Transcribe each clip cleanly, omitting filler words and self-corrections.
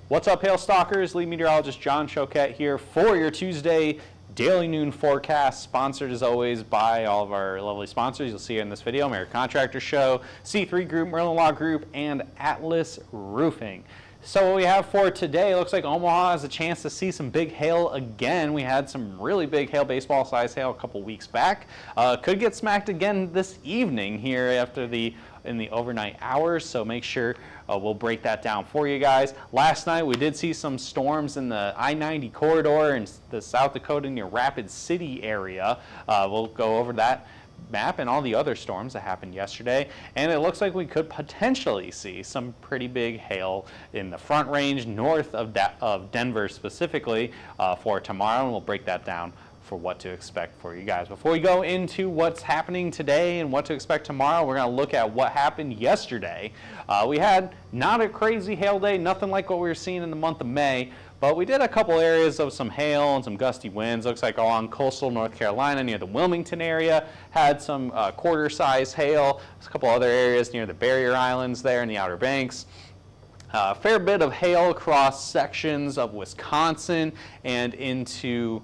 What's up, Hail Stalkers? Lead meteorologist John Choquette here for your Tuesday daily noon forecast, sponsored as always by all of our lovely sponsors. You'll see in this video: American Contractor Show, C3 Group, Merlin Law Group, and Atlas Roofing. So what we have for today, looks like Omaha has a chance to see some big hail again. We had some really big hail, baseball size hail a couple weeks back. Could get smacked again this evening here after in the overnight hours, so make sure we'll break that down for you guys. Last night we did see some storms in the I-90 corridor in the South Dakota near Rapid City area. We'll go over that map and all the other storms that happened yesterday, and it looks like we could potentially see some pretty big hail in the Front Range north of Denver specifically for tomorrow, and we'll break that down for what to expect for you guys. Before we go into what's happening today and what to expect tomorrow, we're going to look at what happened yesterday. We had not a crazy hail day, nothing like what we were seeing in the month of May, but we did a couple areas of some hail and some gusty winds. Looks like along coastal North Carolina near the Wilmington area had some quarter-size hail. There's a couple other areas near the Barrier Islands there in the Outer Banks. A fair bit of hail across sections of Wisconsin and into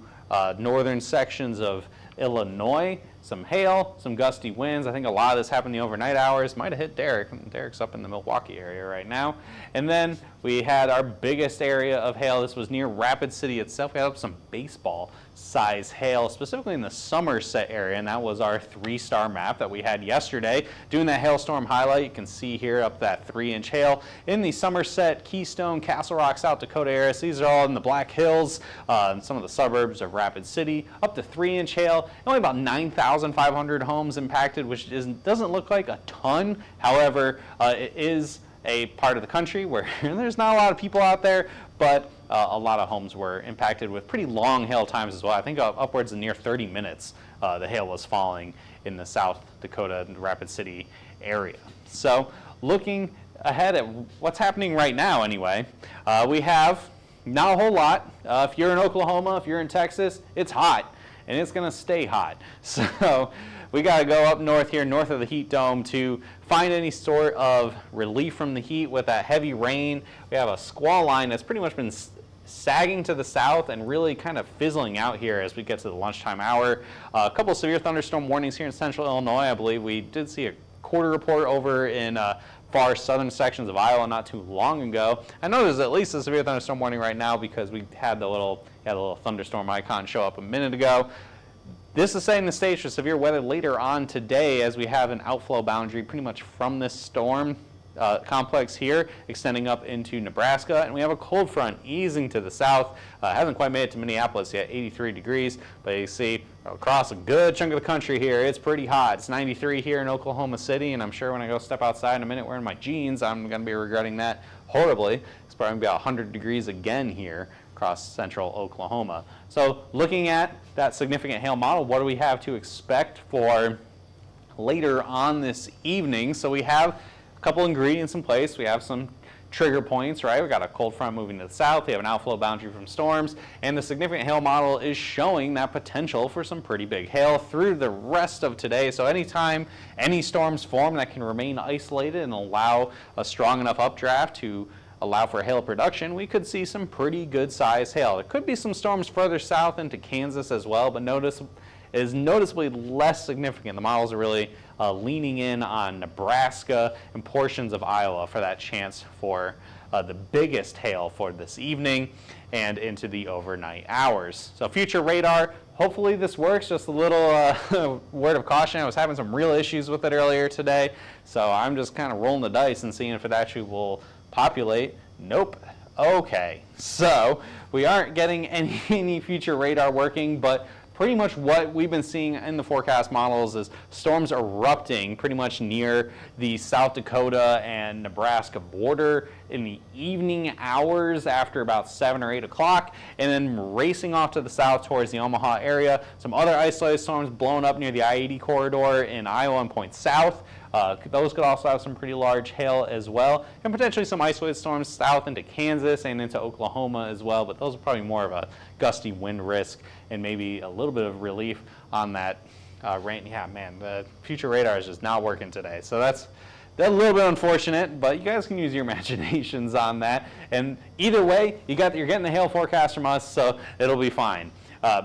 northern sections of Illinois. Some hail, some gusty winds. I think a lot of this happened in the overnight hours. Might have hit Derek. Derek's up in the Milwaukee area right now. And then we had our biggest area of hail. This was near Rapid City itself. We had up some baseball size hail, specifically in the Somerset area, and that was our 3-star map that we had yesterday. Doing that hailstorm highlight, you can see here up that 3-inch hail in the Somerset, Keystone, Castle Rock, South Dakota areas. These are all in the Black Hills, some of the suburbs of Rapid City. Up to 3-inch hail, only about 9,500 homes impacted, which doesn't look like a ton. However, it is a part of the country where there's not a lot of people out there, but a lot of homes were impacted with pretty long hail times as well. I think upwards of near 30 minutes the hail was falling in the South Dakota Rapid City area. So looking ahead at what's happening right now anyway, we have not a whole lot. If you're in Oklahoma, if you're in Texas, it's hot and it's going to stay hot. So we got to go up north here, north of the heat dome, to find any sort of relief from the heat with that heavy rain. We have a squall line that's pretty much been sagging to the south and really kind of fizzling out here as we get to the lunchtime hour. A couple of severe thunderstorm warnings here in central Illinois. I believe we did see a quarter report over in far southern sections of Iowa not too long ago. I know there's at least a severe thunderstorm warning right now because we had the little thunderstorm icon show up a minute ago. This is setting the stage for severe weather later on today as we have an outflow boundary pretty much from this storm complex here extending up into Nebraska, and we have a cold front easing to the south. Hasn't quite made it to Minneapolis yet, 83 degrees, but you see across a good chunk of the country here, it's pretty hot. It's 93 here in Oklahoma City, and I'm sure when I go step outside in a minute wearing my jeans, I'm going to be regretting that horribly. It's probably going to be 100 degrees again here across central Oklahoma. So looking at that significant hail model, what do we have to expect for later on this evening? So we have a couple ingredients in place. We have some trigger points, right? We got a cold front moving to the south. We have an outflow boundary from storms, and the significant hail model is showing that potential for some pretty big hail through the rest of today. So anytime any storms form that can remain isolated and allow a strong enough updraft to allow for hail production, we could see some pretty good size hail. There could be some storms further south into Kansas as well, but it is noticeably less significant. The models are really leaning in on Nebraska and portions of Iowa for that chance for the biggest hail for this evening and into the overnight hours. So future radar, hopefully this works. Just a little word of caution, I was having some real issues with it earlier today, so I'm just kind of rolling the dice and seeing if it actually will populate. Nope. Okay, so we aren't getting any future radar working, but pretty much what we've been seeing in the forecast models is storms erupting pretty much near the South Dakota and Nebraska border in the evening hours after about 7 or 8 o'clock, and then racing off to the south towards the Omaha area. Some other isolated storms blowing up near the I-80 corridor in Iowa and points south. Those could also have some pretty large hail as well, and potentially some isolated storms south into Kansas and into Oklahoma as well, but those are probably more of a gusty wind risk and maybe a little bit of relief on that rain. Yeah, man, the future radar is just not working today. So that's That's a little bit unfortunate, but you guys can use your imaginations on that. And either way, you're getting the hail forecast from us, so it'll be fine.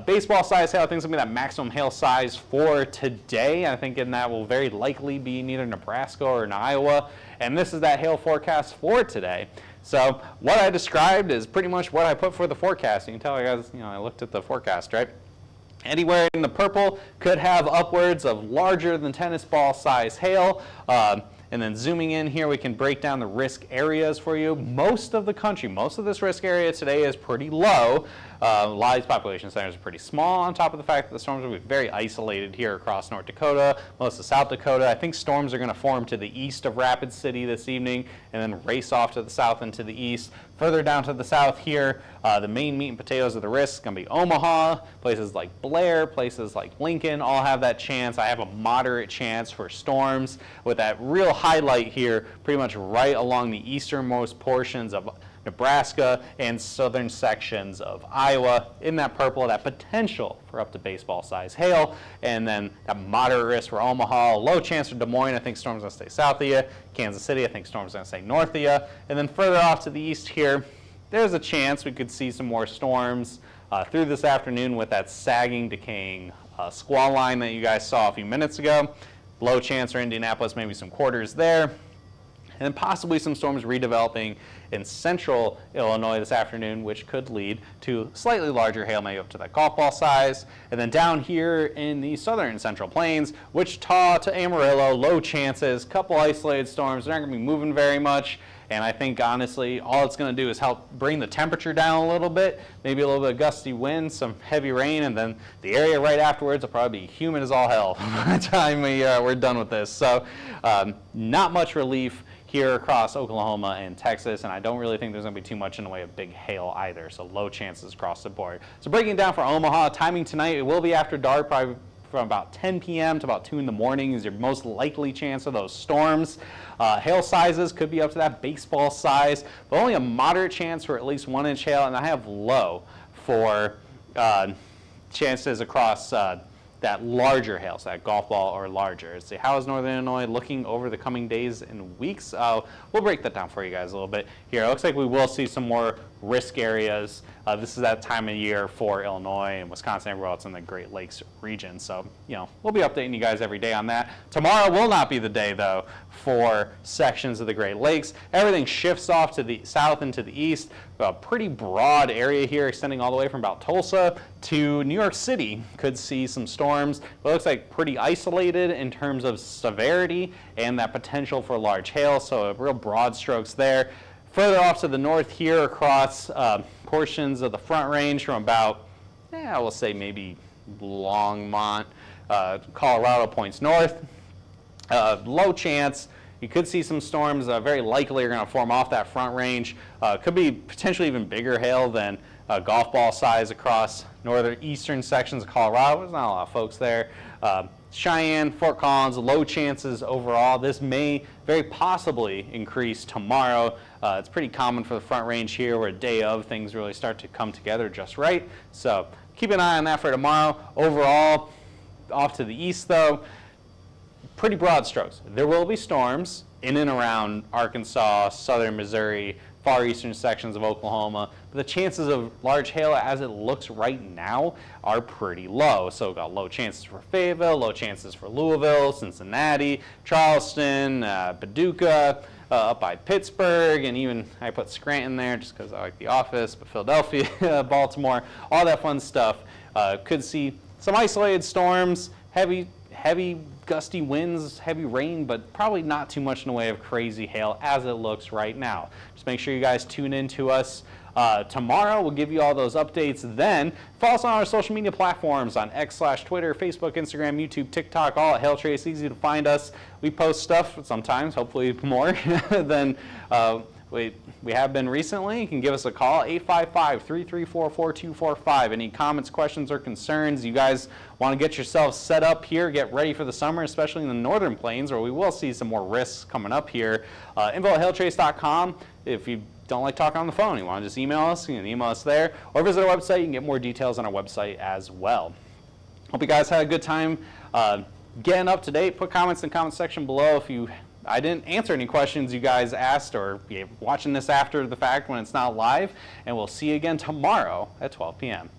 Baseball size hail, I think is going to be that maximum hail size for today. I think that will very likely be in either Nebraska or in Iowa. And this is that hail forecast for today. So what I described is pretty much what I put for the forecast. You can tell you guys, I looked at the forecast, right? Anywhere in the purple could have upwards of larger than tennis ball size hail. And then zooming in here, we can break down the risk areas for you. Most of the country, most of this risk area today is pretty low. A lot of these population centers are pretty small, on top of the fact that the storms will be very isolated here across North Dakota, most of South Dakota. I think storms are going to form to the east of Rapid City this evening and then race off to the south and to the east. Further down to the south here, the main meat and potatoes of the risk is going to be Omaha, places like Blair, places like Lincoln, all have that chance. I have a moderate chance for storms with that real highlight here pretty much right along the easternmost portions of Nebraska and southern sections of Iowa. In that purple, that potential for up to baseball size hail, and then that moderate risk for Omaha, low chance for Des Moines. I think storms going to stay south of you. Kansas City, I think storms going to stay north of you. And then further off to the east here, there's a chance we could see some more storms through this afternoon with that sagging, decaying squall line that you guys saw a few minutes ago. Low chance for Indianapolis, maybe some quarters there. And then possibly some storms redeveloping in central Illinois this afternoon, which could lead to slightly larger hail, maybe up to that golf ball size. And then down here in the southern and central plains, Wichita to Amarillo, low chances, couple isolated storms. They're not going to be moving very much. And I think, honestly, all it's going to do is help bring the temperature down a little bit, maybe a little bit of gusty wind, some heavy rain, and then the area right afterwards will probably be humid as all hell by the time we're done with this. So not much relief here across Oklahoma and Texas, and I don't really think there's going to be too much in the way of big hail either, so low chances across the board. So breaking it down for Omaha, timing tonight, it will be after dark, probably from about 10 p.m. to about 2 in the morning is your most likely chance of those storms. Hail sizes could be up to that baseball size, but only a moderate chance for at least 1 inch hail, and I have low for chances across that larger hail, so that golf ball or larger. Let's see, how is Northern Illinois looking over the coming days and weeks? We'll break that down for you guys a little bit here. It looks like we will see some more risk areas. This is that time of year for Illinois and Wisconsin, everywhere else in the Great Lakes region. So, we'll be updating you guys every day on that. Tomorrow will not be the day, though, for sections of the Great Lakes. Everything shifts off to the south and to the east. A pretty broad area here extending all the way from about Tulsa to New York City. Could see some storms, but it looks like pretty isolated in terms of severity and that potential for large hail, so real broad strokes there. Further off to the north here across portions of the Front Range from about, we'll say maybe Longmont, Colorado points north. Low chance. You could see some storms, very likely are going to form off that Front Range. Could be potentially even bigger hail than golf ball size across eastern sections of Colorado. There's not a lot of folks there. Cheyenne, Fort Collins, low chances overall. This may very possibly increase tomorrow. It's pretty common for the Front Range here where a day of things really start to come together just right. So keep an eye on that for tomorrow. Overall, off to the east though, pretty broad strokes. There will be storms in and around Arkansas, southern Missouri, far eastern sections of Oklahoma, but the chances of large hail as it looks right now are pretty low. So we've got low chances for Fayetteville, low chances for Louisville, Cincinnati, Charleston, Paducah, up by Pittsburgh, and even I put Scranton there just because I like The Office, but Philadelphia, Baltimore, all that fun stuff. Could see some isolated storms, heavy gusty winds, heavy rain, but probably not too much in the way of crazy hail as it looks right now. Just make sure you guys tune in to us tomorrow. We'll give you all those updates then. Follow us on our social media platforms on X/Twitter, Facebook, Instagram, YouTube, TikTok, all at Hailtrace. Easy to find us. We post stuff sometimes, hopefully more than we have been recently. You can give us a call, 855-334-4245. Any comments, questions, or concerns? You guys want to get yourselves set up here, get ready for the summer, especially in the northern plains where we will see some more risks coming up here. Info@hailtrace.com. If you don't like talking on the phone, you want to just email us, you can email us there, or visit our website. You can get more details on our website as well. Hope you guys had a good time getting up to date. Put comments in the comment section below if you I didn't answer any questions you guys asked, or you're watching this after the fact when it's not live, and we'll see you again tomorrow at 12 p.m.